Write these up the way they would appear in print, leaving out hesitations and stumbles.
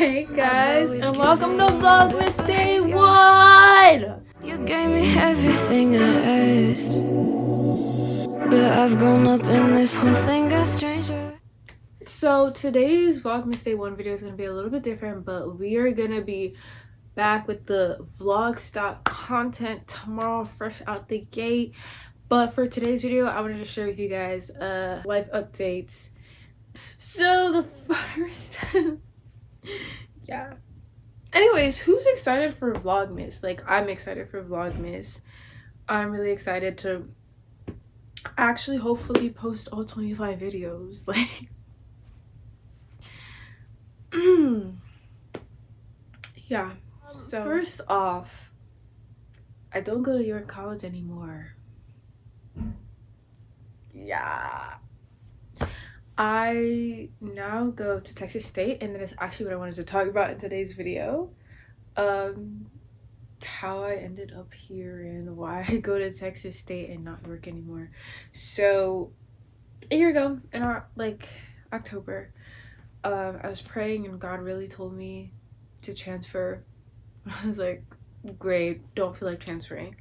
Hey guys, and welcome to Vlogmas Day 1! You gave me everything I asked, but I've grown up in this one thing got stranger. So today's Vlogmas Day 1 video is going to be a little bit different, but we are going to be back with the vlog style content tomorrow, fresh out the gate. But for today's video, I wanted to share with you guys life updates. So the first... yeah. Anyways, who's excited for Vlogmas? Like, I'm excited for Vlogmas. I'm really excited to actually hopefully post all 25 videos. Like, yeah. So first off, I don't go to York College anymore. Yeah. I now go to Texas State, and that is actually what I wanted to talk about in today's video. How I ended up here and why I go to Texas State and not York anymore. So a year ago in October, I was praying and God really told me to transfer. I was like, great, don't feel like transferring.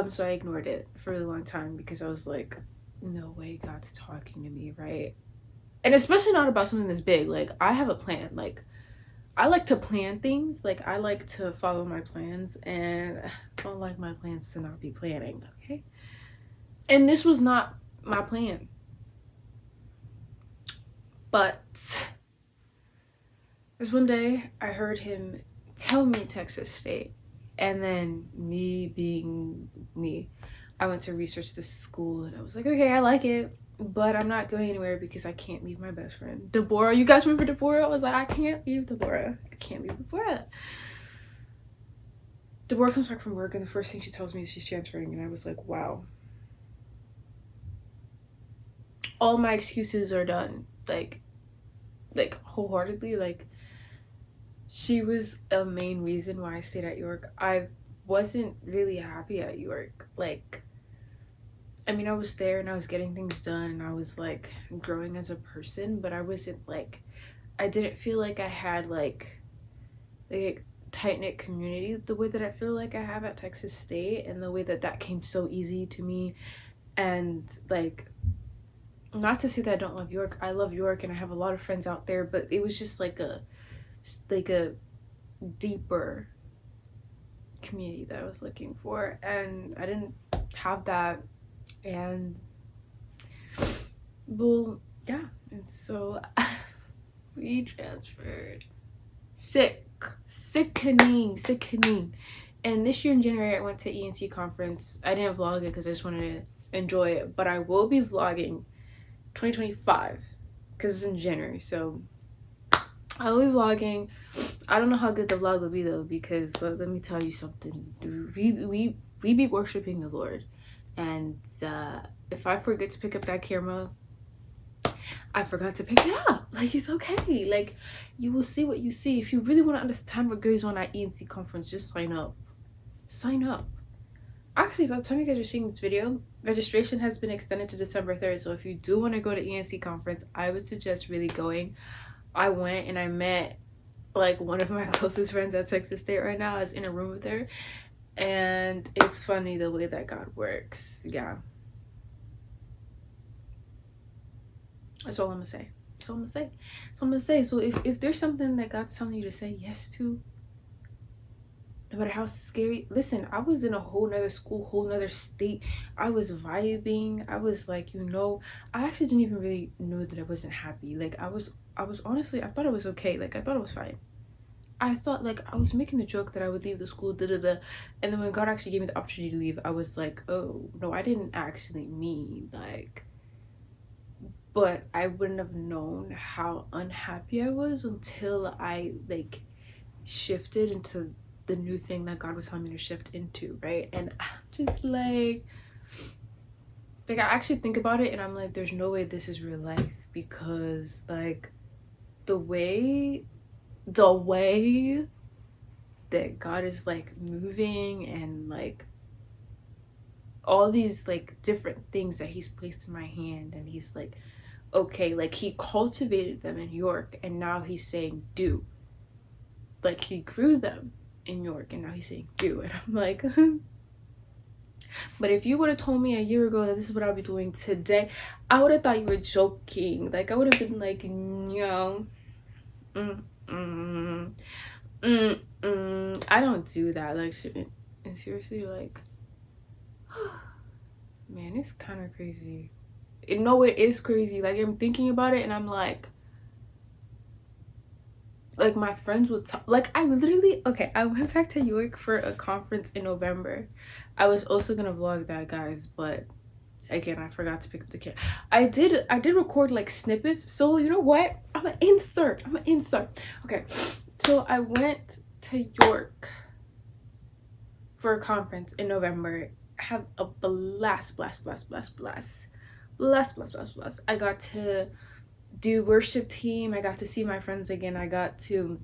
So I ignored it for a really long time because I was like, no way God's talking to me, right? And especially not about something this big. Like, I have a plan. Like, I like to plan things. Like, I like to follow my plans, and I don't like my plans to not be planning, okay? And this was not my plan. But this one day, I heard him tell me Texas State. And then me being me, I went to research this school, and I was like, okay, I like it. But I'm not going anywhere because I can't leave my best friend. Deborah, you guys remember Deborah? I was like, I can't leave Deborah. I can't leave Deborah. Deborah comes back from work, and the first thing she tells me is she's transferring, and I was like, wow. All my excuses are done. Like wholeheartedly. Like, she was a main reason why I stayed at York. I wasn't really happy at York. Like, I mean, I was there and I was getting things done and I was like growing as a person, but I wasn't like, I didn't feel like I had like tight-knit community the way that I feel like I have at Texas State, and the way that that came so easy to me. And like, not to say that I don't love York. I love York and I have a lot of friends out there, but it was just like a deeper community that I was looking for, and I didn't have that. And well, yeah, and so we transferred. Sickening. And this year in January, I went to ENC conference. I didn't vlog it because I just wanted to enjoy it, but I will be vlogging 2025 because it's in January. So I will be vlogging. I don't know how good the vlog will be though, because let me tell you something. We be worshiping the Lord. And if I forget to pick up that camera, I forgot to pick it up. Like, it's okay. Like, you will see what you see. If you really want to understand what goes on at ENC conference, just sign up. Sign up. Actually, by the time you guys are seeing this video, registration has been extended to December 3rd. So if you do want to go to ENC conference, I would suggest really going. I went and I met like one of my closest friends at Texas State right now. I was in a room with her. And it's funny the way that God works. Yeah. That's all I'm gonna say. So if there's something that God's telling you to say yes to, no matter how scary, listen, I was in a whole nother school, whole nother state. I was vibing. I was like, I actually didn't even really know that I wasn't happy. Like, I was honestly, I thought it was okay. Like, I thought it was fine. I thought, like, I was making the joke that I would leave the school, and then when God actually gave me the opportunity to leave, I was like, oh, no, I didn't actually mean, like, but I wouldn't have known how unhappy I was until I, like, shifted into the new thing that God was telling me to shift into, right? And I'm just like, I actually think about it, and I'm like, there's no way this is real life, because, like, the way that God is like moving, and like all these like different things that he's placed in my hand, and he's like, okay, like he cultivated them in York, and now he's saying do. like he grew them in York, and now he's saying grew, and I'm like but if you would have told me a year ago that this is what I'll be doing today, I would have thought you were joking. Like I would have been like, no, I don't do that. Like, and seriously, like, man, it's kind of crazy. No, it is crazy. Like I'm thinking about it, and I'm like my friends would talk. Like I literally, okay, I went back to York for a conference in November. I was also gonna vlog that, guys, but again, I forgot to pick up the kid. I did record like snippets, so you know what, I'm gonna insert. Okay, so I went to York for a conference in November. I had a blast. I got to do worship team. I got to see my friends again. I got to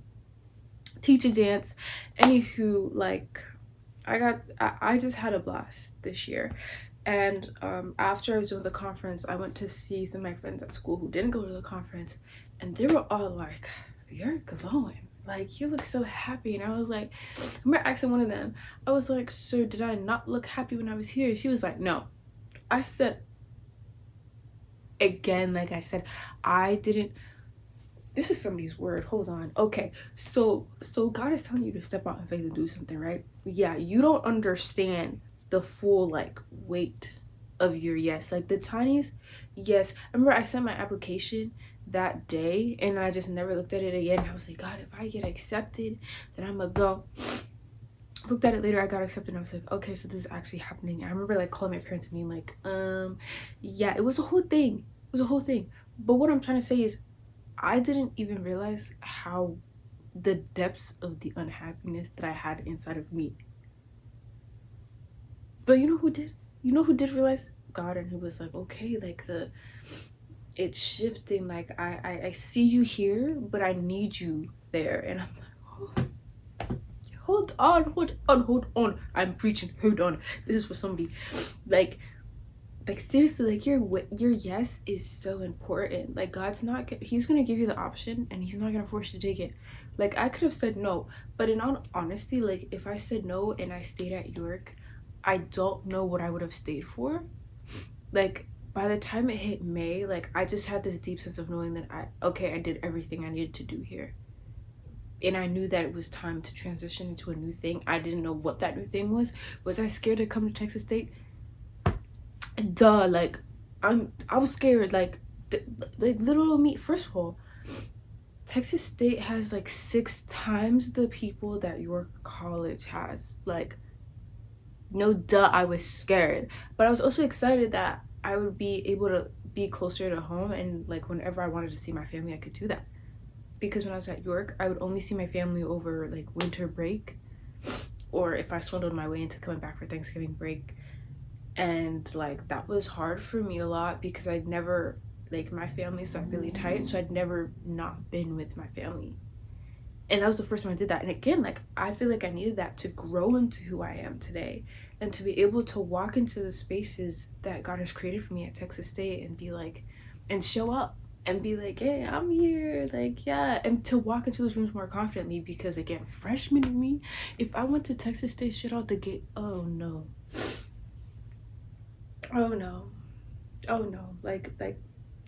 teach a dance. Anywho, like I just had a blast this year. And after I was doing the conference, I went to see some of my friends at school who didn't go to the conference, and they were all like, you're glowing, like you look so happy. And I was like, I remember asking one of them, I was like, sir, did I not look happy when I was here? She was like, no. I said, again, like I said, I didn't, this is somebody's word, hold on. Okay, so God is telling you to step out in faith and do something, right? Yeah, you don't understand the full like weight of your yes. Like the tiniest yes. I remember I sent my application that day and I just never looked at it again. I was like, God, if I get accepted, then I'm gonna go. Looked at it later, I got accepted, and I was like, okay, so this is actually happening. I remember like calling my parents and being like, yeah, it was a whole thing. But what I'm trying to say is I didn't even realize how the depths of the unhappiness that I had inside of me. But you know who did? You know who did realize? God, and who was like, okay, like it's shifting. Like I see you here, but I need you there. And I'm like, oh, hold on. I'm preaching. Hold on. This is for somebody. Like seriously, like your yes is so important. Like God's not, he's gonna give you the option, and he's not gonna force you to take it. Like I could have said no, but in all honesty, like if I said no and I stayed at York, I don't know what I would have stayed for. Like by the time it hit May, like I just had this deep sense of knowing that I did everything I needed to do here. And I knew that it was time to transition into a new thing. I didn't know what that new thing was. Was I scared to come to Texas State? Duh, like I was scared. Like little me. First of all, Texas State has like 6 times the people that York College has. Like, no duh, I was scared, but I was also excited that I would be able to be closer to home, and like whenever I wanted to see my family, I could do that. Because when I was at York, I would only see my family over like winter break, or if I swindled my way into coming back for Thanksgiving break. And like that was hard for me a lot because I'd never, like my family's like really tight, so I'd never not been with my family. And that was the first time I did that. And again, like I feel like I needed that to grow into who I am today, and to be able to walk into the spaces that God has created for me at Texas State and be like, and show up and be like, hey, I'm here, like, yeah, and to walk into those rooms more confidently. Because again, freshman in me, if I went to Texas State shit out the gate, oh no, like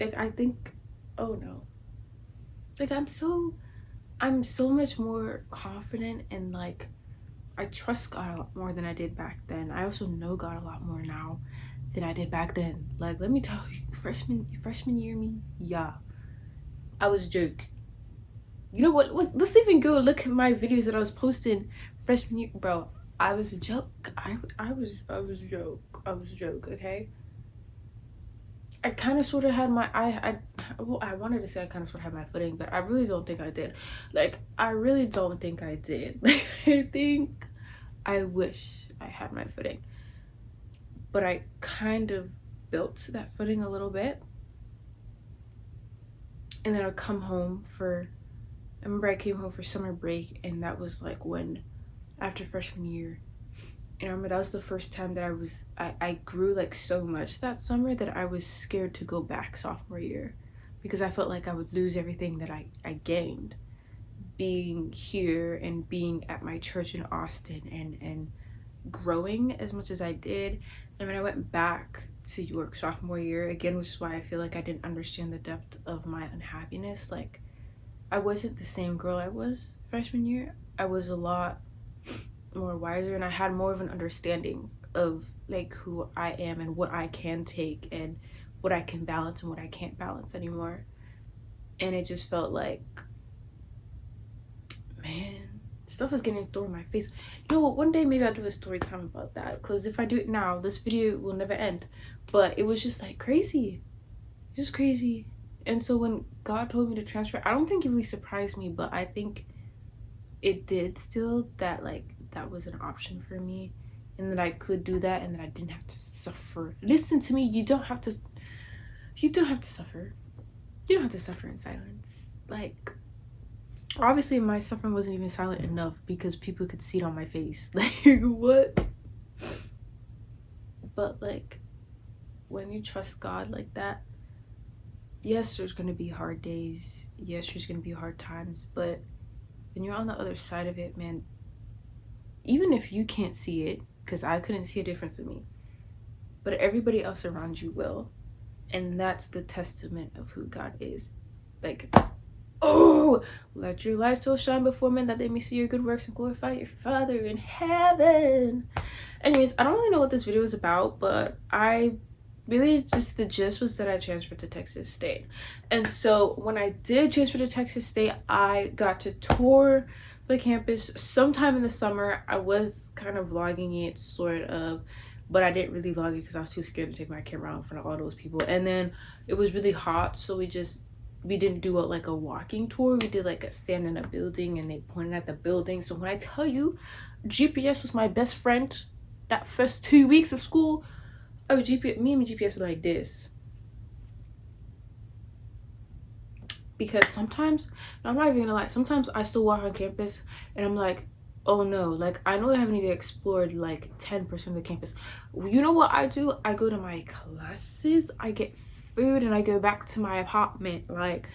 I think, oh no, like I'm so much more confident, and like I trust God a lot more than I did back then. I also know God a lot more now than I did back then. Like, let me tell you, freshman year me, yeah, I was a joke. You know what? Let's even go look at my videos that I was posting freshman year, bro. I was a joke. I was a joke. Okay. I kind of sort of had my I wanted to say I kind of sort of had my footing, but I really don't think I did. Like I really don't think I did. Like I wish I had my footing, but I kind of built that footing a little bit. And then I'd come home I remember I came home for summer break, and that was like when, after freshman year. And I remember that was the first time that I grew like so much that summer that I was scared to go back sophomore year, because I felt like I would lose everything that I gained. being here and being at my church in Austin and growing as much as I did. And when I went back to York sophomore year again, which is why I feel like I didn't understand the depth of my unhappiness. Like, I wasn't the same girl I was freshman year. I was a lot more wiser, and I had more of an understanding of like who I am and what I can take and what I can balance and what I can't balance anymore. And it just felt like, man, stuff is getting thrown in my face. You know what, one day maybe I'll do a story time about that, because if I do it now, this video will never end. But it was just like crazy, just crazy. And so when God told me to transfer, I don't think it really surprised me, but I think it did still, that like that was an option for me, and that I could do that, and that I didn't have to suffer. Listen to me, you don't have to suffer. You don't have to suffer in silence. Like, obviously my suffering wasn't even silent enough because people could see it on my face. Like, what? But like, when you trust God like that, yes, there's gonna be hard days, yes, there's gonna be hard times, but when you're on the other side of it, man, even if you can't see it, because I couldn't see a difference in me, but everybody else around you will. And that's the testament of who God is. Like, oh, let your light so shine before men that they may see your good works and glorify your Father in heaven. Anyways, I don't really know what this video is about, but I really just, the gist was that I transferred to Texas State. And so when I did transfer to Texas State, I got to tour the campus sometime in the summer. I was kind of vlogging it, sort of, but I didn't really vlog it because I was too scared to take my camera out in front of all those people. And then it was really hot, so we didn't do like a walking tour. We did like a stand in a building and they pointed at the building. So when I tell you, GPS was my best friend that first 2 weeks of school. Oh, me and GPS were like this. Because sometimes, I'm not even gonna lie, sometimes I still walk on campus and I'm like, oh no, like I know I haven't even explored like 10% of the campus. You know what I do? I go to my classes, I get food, and I go back to my apartment. Like,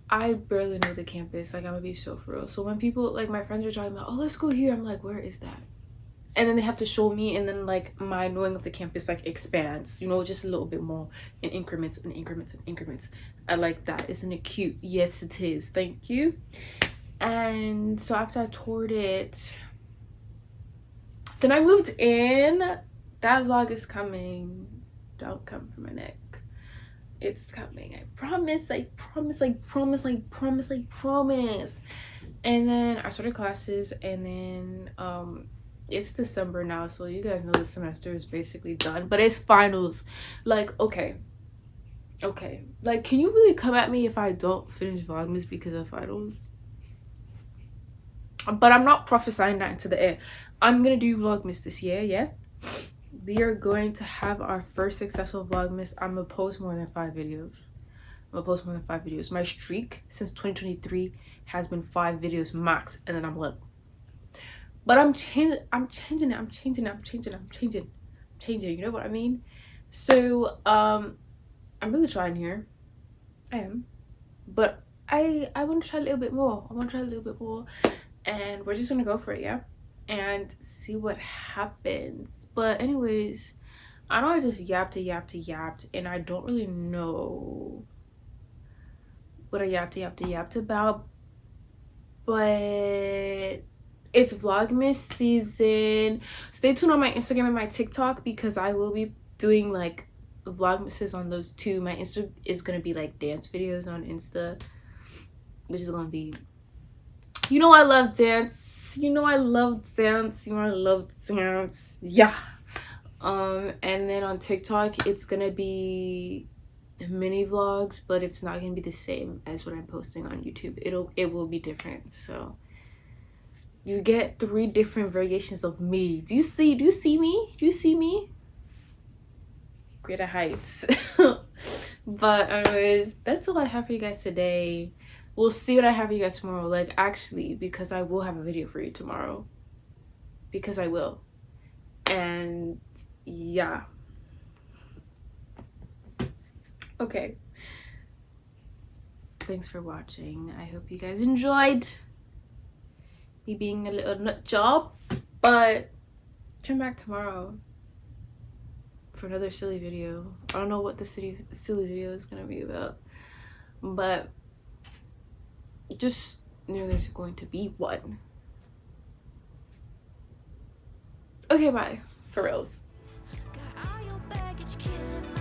I barely know the campus. Like, I'm gonna be so for real. So when people, like my friends are talking about, oh, let's go here, I'm like, where is that? And then they have to show me, and then like my knowing of the campus like expands, you know, just a little bit more in increments and increments and increments. I like that. Isn't it cute? Yes, it is. Thank you. And so after I toured it, then I moved in. That vlog is coming. Don't come for my neck. It's coming. I promise. I promise. I promise. I promise. I promise. And then I started classes, and then it's December now, so you guys know the semester is basically done, but it's finals. Like, okay, like, can you really come at me if I don't finish Vlogmas because of finals? But I'm not prophesying that into the air. I'm gonna do Vlogmas this year. Yeah, we are going to have our first successful Vlogmas. I'm gonna post more than 5 videos. My streak since 2023 has been 5 videos max, and then I'm like, but I'm changing it. You know what I mean? So I'm really trying here. I am, but I want to try a little bit more. And we're just gonna go for it, yeah, and see what happens. But anyways, I know I just yapped, and I don't really know what I yapped about, but it's Vlogmas season. Stay tuned on my Instagram and my TikTok, because I will be doing like Vlogmases on those too. My Insta is gonna be like dance videos on Insta, which is gonna be, you know, I love dance. Yeah. And then on TikTok, it's gonna be mini vlogs, but it's not gonna be the same as what I'm posting on YouTube. It will be different. So you get 3 different variations of me. Do you see me? Greater heights. But anyways, that's all I have for you guys today. We'll see what I have for you guys tomorrow. Like, actually, because I will have a video for you tomorrow, because I will. And yeah, okay, thanks for watching. I hope you guys enjoyed me being a little nut job, but come back tomorrow for another silly video. I don't know what the silly video is gonna be about, but just know there's going to be one. Okay, bye. For reals. Got all your baggage killing